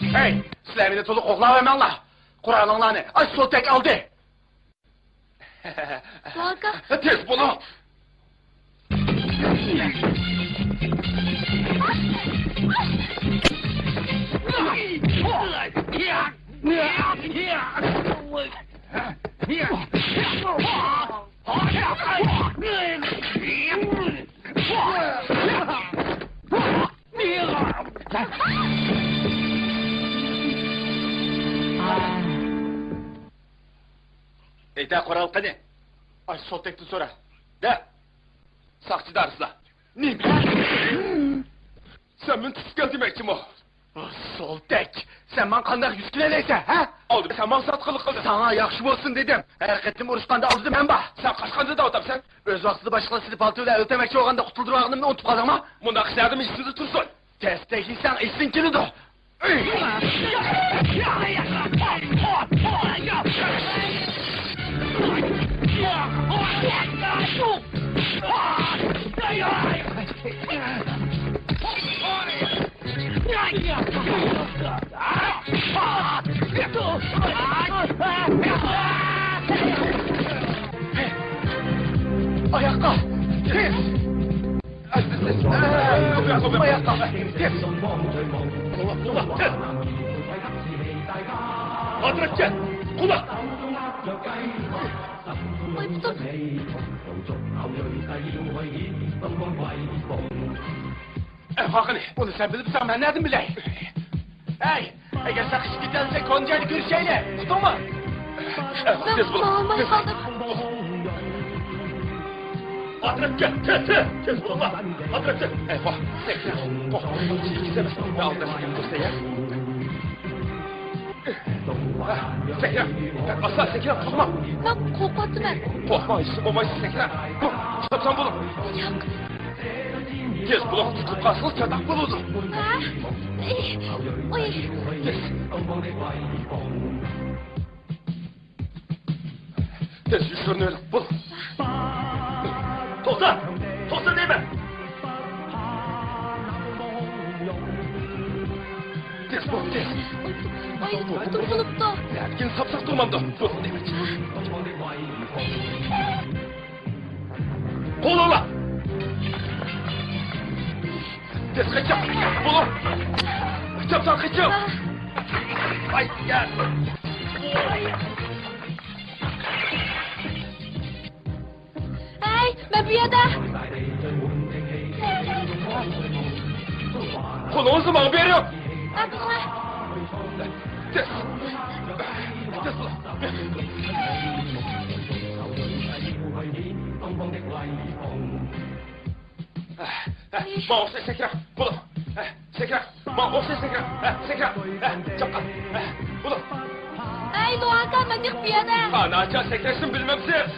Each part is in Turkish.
Hey, sizler beni tolu koklavemenler. Kur'an'ınlarını aç sol tek aldı. Doğaka. Tez bunu. Eyta Kural kani. Aç sol tekti sonra. De. Sakçı darsıla. Ne? Sen beni tutkal demekçim o. Sol tek. Sen man kandak 100 kilo neyse, ha? Oldu, sen man satkılık kıldın. Sana yakışım olsun dedim. Hareketim uruşkanda aldım ben bak. Sen kaçkanda da otam sen. Öz vaxtında başka silip altıyla ötemekçi olganda kutuldurağını unutup kaldım ha? Bunda kışlardım işsizi tursun. Testeki sen işsin kilidir. Ayakta! Tez! Ayakta! Tez! Kulak! Tez! Adretçe! Kulak! Ay bu da... Hakkını, bunu sen bilip sen ben nereden bileyim? Hey! Eğer sakış giderse koncayla görüşeyle, tutun mu? Tez bulun! Bağırmayı kaldır. Adretçe! Tez bulun lan! Adretçe! Eyvah! Sekre! Çekilsemez! Ve aldaşın dursa ya! Sekre! Asla sekre! Korkma! Ben korkmadım ben. Korkma! Olmayız sekre! Çapsan bulun! Yok. Tez bulun! Tutup kasıl çatak bulundu! Ha? Oy. Tez yüzünü öyle bul! Tosa! Tosa değil mi? Tez bul! Tez! Ay bulup da. Erkin sapsak durmamdı! Bul demek! Kol ola! Tez kaçım! Bulun! Çapsan kaçım! Ay gel! Hey ben bir yerde. Kolunuzu bana bir yok! Ben buna. Tez! Tez bulun! Mau saya sekra, bulun. Sekra, mau saya sekra, sekra, cepat, bulun. Hey Doğaka ben yok bir yerde. Anaca sekresin bilmem siz.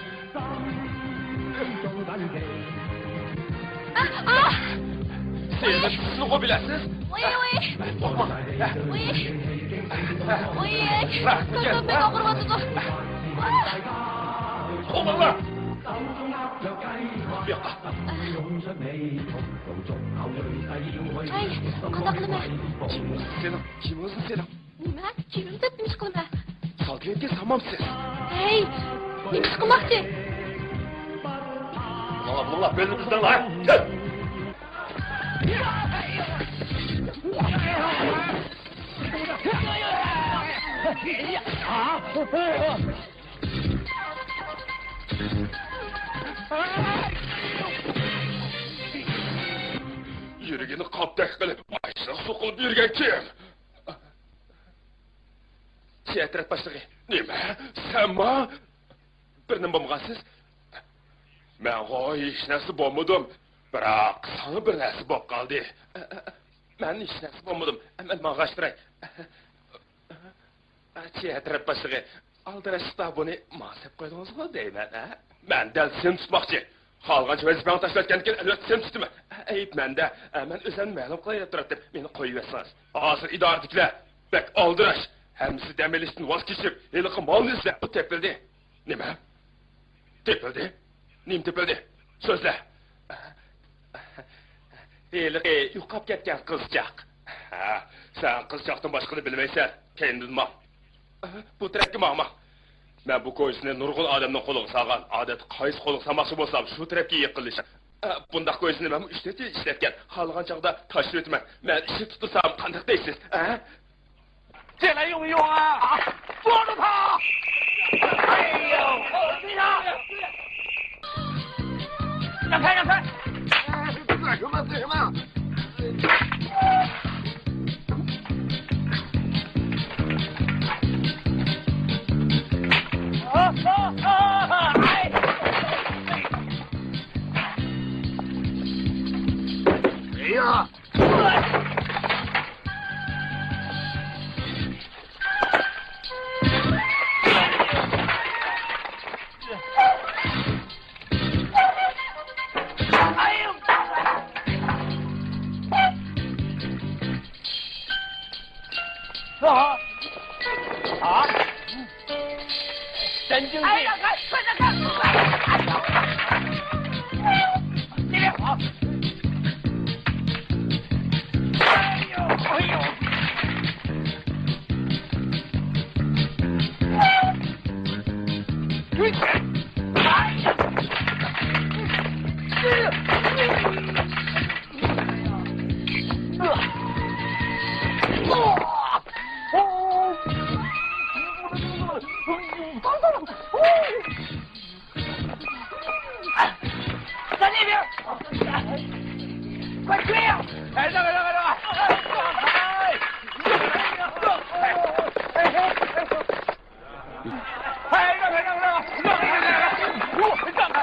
Ah! Siz sizin o biləsiniz. Oy oy. Korkma. Oy. Oy. Bırak, gel. Kızım ben okurmadım da. Olmalı. Yok. Ay kanaklı mı? Kiminiz senin? Ben kimim tetmiş kılma. Salgınca tamam siz. Hey. Ne kısıkmaktı? Allah benim kızdan lan. Gel. Yürügeni kaptak kılıp başına sokulub yürgen kim? Tiyatrat başlığı. Nime? Sen ma? Birinin bomğasız? Ben o iş nasıl bomudum? Bırak sana bir nasıl bop kaldı. Ben iş nasıl bomudum? Hemen mağaç bırak. Tiyatrat başlığı. Aldıraşıqda bunu masep koydunuz mu deymen, ha? Ben del sen tutmakçı. Halğançı vəzifəni taşılarkən əlbət sen tutma. Eyip məndə. Mən özən məlum qılayla durardım. Beni koyuyorsunuz. Hazır idarətiklə. Bək aldıraş. Həmisi dəməlisini vaz keçib. Eliqi malını izlə. Bu tepildi. Nime? Tepildi. Nim tepildi? Sözlə. Eliqi yuqab ketken qızcaq. Sen kızcaktan başkını bilmeysen, kendin mal. Bu trekki mağma. Ben bu koyusunu nurgul adamın koluğu sağan, adet kayıs koluğu samakşı bolsam, şu trekki yıkılışım. Bundaq koyusunu ben işletken, halgan çağda taşı ötümen. Ben işi tutursam, kandık deysiz. 这来用不用啊？捉住他！哎呦，追他！让开，让开！干什么？干什么？哎！谁呀？啊！神经病！哎呀，快点看！这边好。哎呦，哎呦！追！哎呀！在那边，快追呀！哎，让开，让开，让开！哎，让开，让开，让开！让开！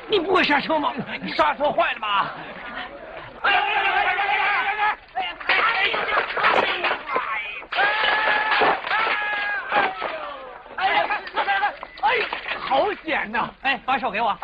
你不会刹车吗？你刹车坏了吧？哎呀！好险呐！哎，把手给我。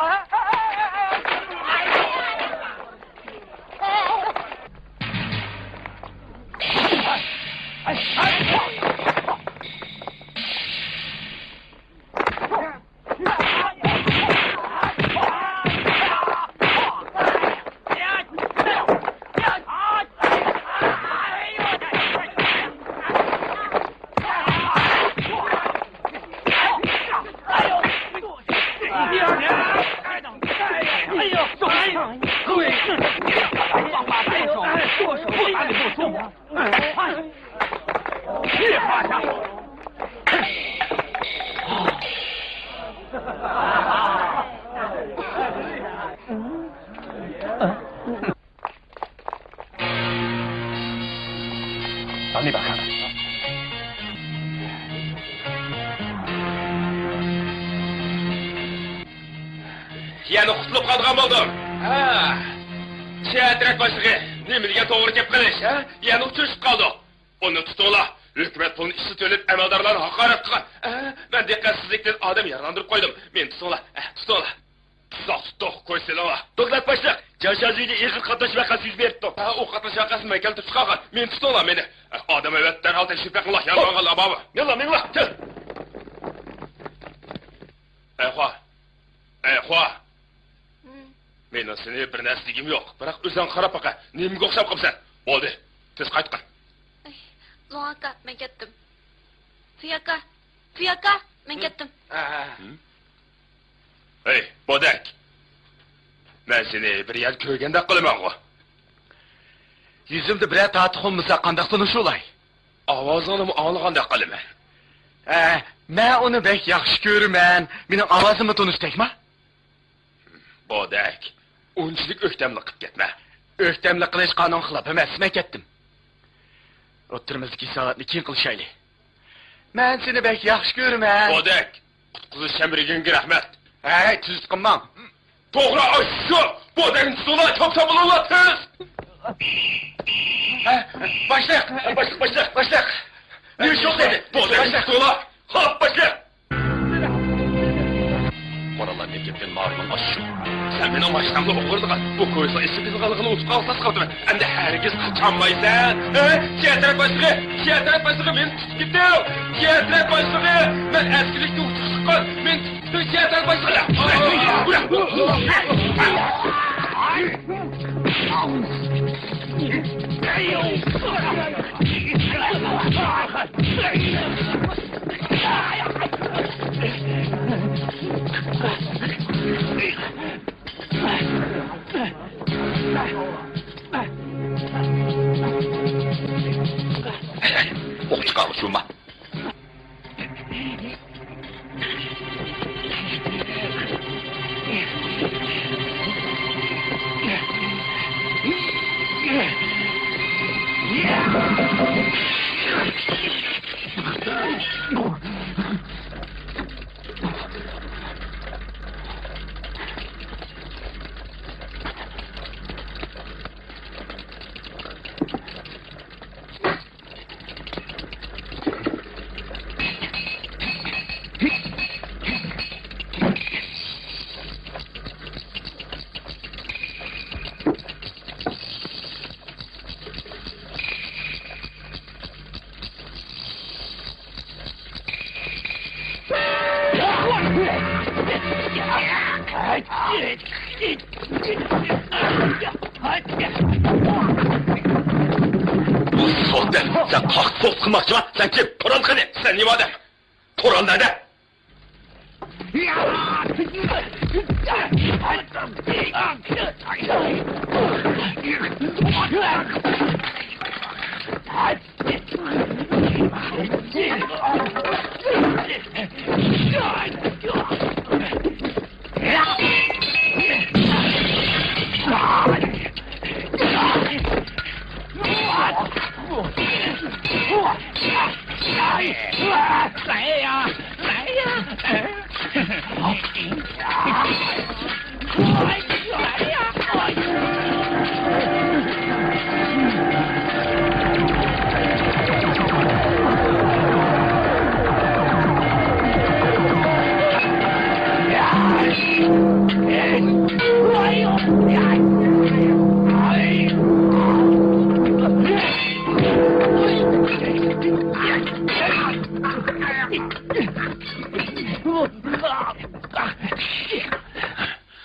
到那边看看。Yani qutulib qolgan bo'ldim. Teatrat boshlig'i, nimaga to'g'ri gap qilish, ha? Yani uchishib qoldik. Uni tutinglar. Hukumat pulni ishi to'lib amaldorlarni haqorat qilgan. Men diqqatsizlikdan odam yaralandirib qo'ydim. Men tutinglar. Tutinglar. Tuzoq tutdik, qo'ysanglar. Do'stlar boshliq, Jashaziyda ig'ir qatnash vaqasi yuz berdi. U qatnash vaqasini men keltirib chiqargan. Men tutinglar meni. Odam evat darhol tashrif qilinglar. Yolg'onlar baba. Yalla, minglar. Kel. Xo. Mening seni bir narsaligim yo'q. Biroq o'zing qarab baqa. Nimaga o'xshab qolsan? Bo'ldi. Tez qaytqin. Lo'ng aka, men ketdim. Fuyaka, men ketdim. Hey, Bodak. Men seni bir yer ko'rganda qilaman-ku. Yuzimda bir tatiximsa qanday tunishulay? Ovozingni anglaganda qilaman. Men uni bek yaxshi ko'raman. Mening ovozimni tunishdingmi? Bodak. Unchalik o'ktamlik qilib ketma. O'ktamlik qilish qonun xilof emas, men ketdim. O'tirimizdagi soatni keyin qilishaylik. Men seni bek yaxshi ko'raman. Bodak. Qutqizish shamrigingga rahmat. Hey, tuz qilmang. To'g'ri, shu. Bodakni tutinglar, to'xtab bo'linglar, tez. Boshliq. Ne ish yo'q dedi? Bodakni tutinglar. Hop, boshliq. Oralar ne gapdan ma'lum shu. Sen meni mashtamda o'qirdigan bu ko'ysa isi bizg'alig'ini unutib qolsas qoldim. Endi hargiz qachonmaysan. Teatrat boshlig'i men tutib ketdim. Teatrat boshlig'i, men askilikda o'tib chiqqan. Men teatrat boshlig'i. Ok çıkarmışım ben. Bu sohbet, sen kalk sos kılmakçı var, sen kim? Toran kını, sen niye madem? Toran nerede?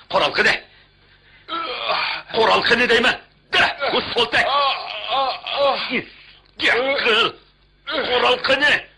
Toran kını! Toran kını değil mi? De, bu sol tek! Gel kıl! Toran kını!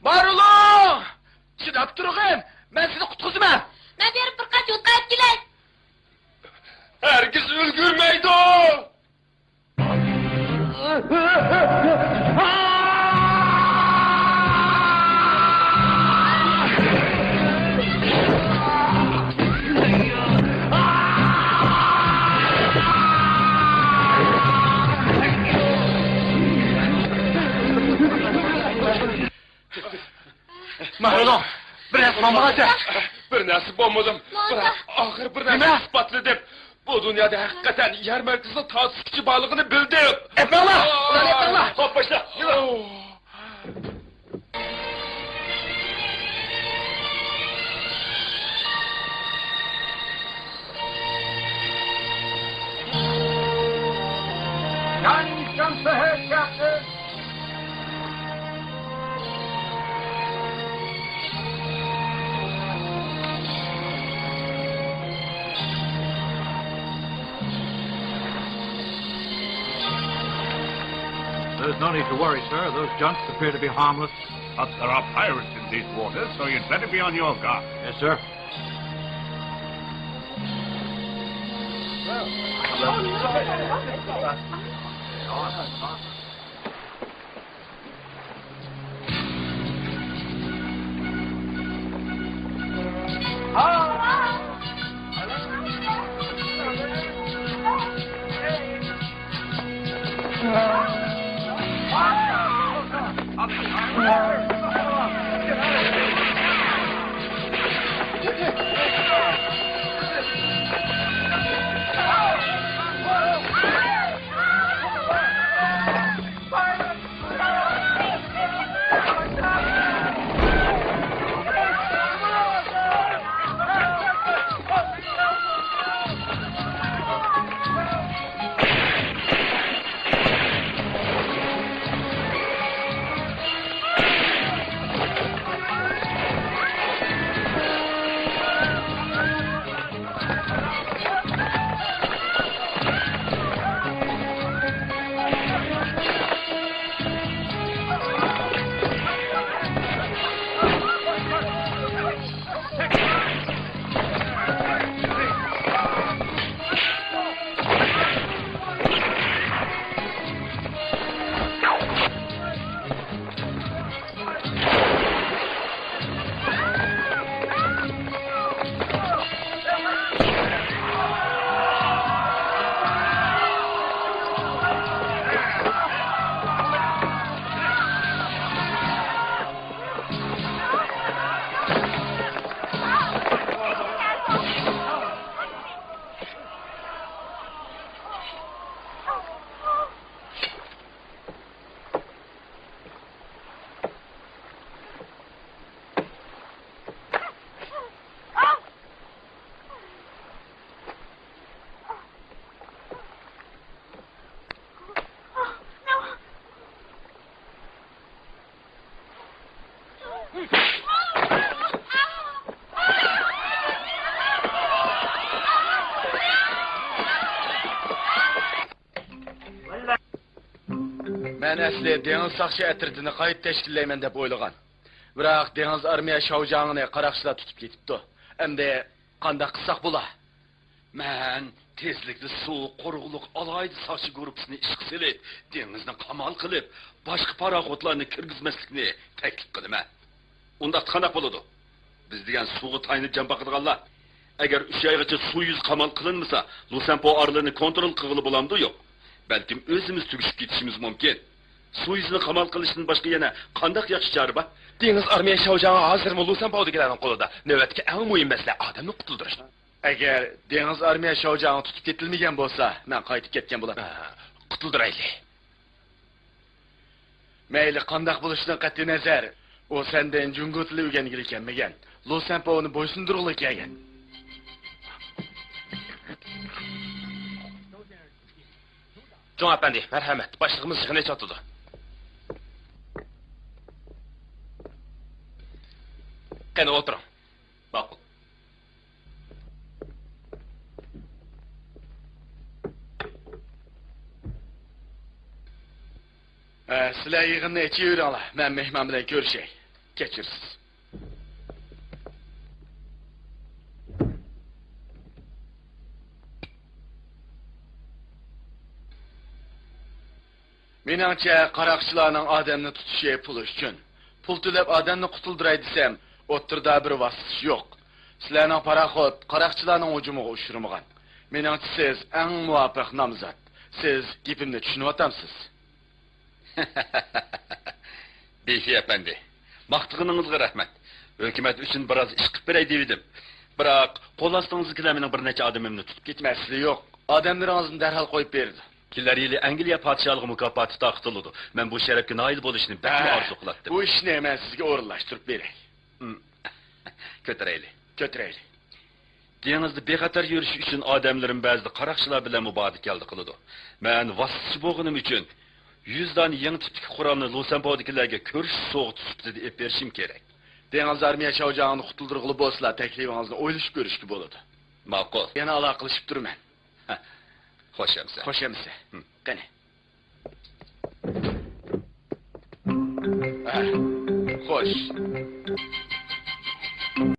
Barulun! Çidap durun! Ben sizi kutkuzuman! Ben berip bir kaç yol kayıp gelay. Herkes ülgürmeydi! Mahrulun, biraz mamaya çek! Bir nasip olmadım. Bırak, ahir bir nasip ispatladım. Bu dünyada hakikaten yer merkezinde tasdikçi bağlılığını bildim. Etme Allah! Ulan etme Allah! Hop başla! Guns jump ahead, Captain! There's no need to worry, sir. Those junks appear to be harmless. But there are pirates in these waters, so you'd better be on your guard. Yes, sir. Men asli dengiz saqchi atritini qayta tashkillayman deb o'ylagan. Biroq dengiz armiya Shaojangni qaraqchilar tutib ketibdi. Endi qanday qilsak bo'lar? Men tezlikli suv, quruqlik alayda saqchi guruhini ishga solib, dengizni qamal qilib, boshqa paraxotlarni kirgizmaslikni taklif qilaman. Unda qanday bo'ladi? Biz degan suvga taynib jam baqirganlar. Agar 3 oygacha suv yuz qamal qilinmasa, Lusampo orlarini kontrol qilib bo'lamdi yo'q. Balkim o'zimiz tugishib ketishimiz mumkin. Suv yuzini qamal qilishdan boshqa yana qanday yaxshi chora bor? Dengiz armiya Shaojang hozir Lusampodagilarning qo'lida. Navbatga eng muhim masala odamni qutuldirish. Agar dengiz armiya Shaojang tutib ketilmagan bo'lsa, men qaytib ketgan bo'laman. Qutuldiraylik. Mayli qanday bo'lishidan qat'iy nazar, u sendan jungo tili o'rgangan ekanmagan. Lusamponi bo'ysundirg'lik kelgan. Jon apandi, marhamat. Boshlig'imiz yig'ini chotdi. Qani o'tiring. Ma'qul. Sizlar yig'inni ichiveringlar. Men mehmon bilan ko'rishay. Kechirsiz. Meningcha qaraqchilarning odamni tutishi pul uchun. Pul to'lab odamni qutuldiray desam, o'ttirda bir vasita yo'q. Sizlarning paraxot qaraqchilarning hujumiga uchirmagan. Meningcha siz eng muvaffaq nomzod. Siz gapimni tushunyapsiz. Befi efendi, maqtığınızga rahmet. Hükümet üçün biraz iş qilib beray dedim. Biroq qo'l ostingizdagilar mening bir necha odamimni tutib Ketmasli yo'q. Odamlaringizni darhol qo'yib berdi. Kelar yili Angliya podshohligi mukofoti taqdirladi. Men bu sharafga noil bo'lishni bak orzu qilatdim. Bu ishni men sizga o'rinlashtirib beray. Ko'taraylik. Dengizda bexatar yurish uchun odamlarim ba'zida qaraqchilar bilan mubodakallik qiladi. Men vasitchi bo'lganim uchun 100 dan yangi tipdagi Qur'onni Lusampodagilarga ko'rish so'g'it sifatida olib berishim kerak. Dengiz armiya Shaojangni qutuldirg'ili bo'lsalar, taklifingizni o'ylashib ko'rishga bo'ladi. Ma'qul. Yana aloqa qilishib turman. Xo'shamsa. Qani. Xo'sh.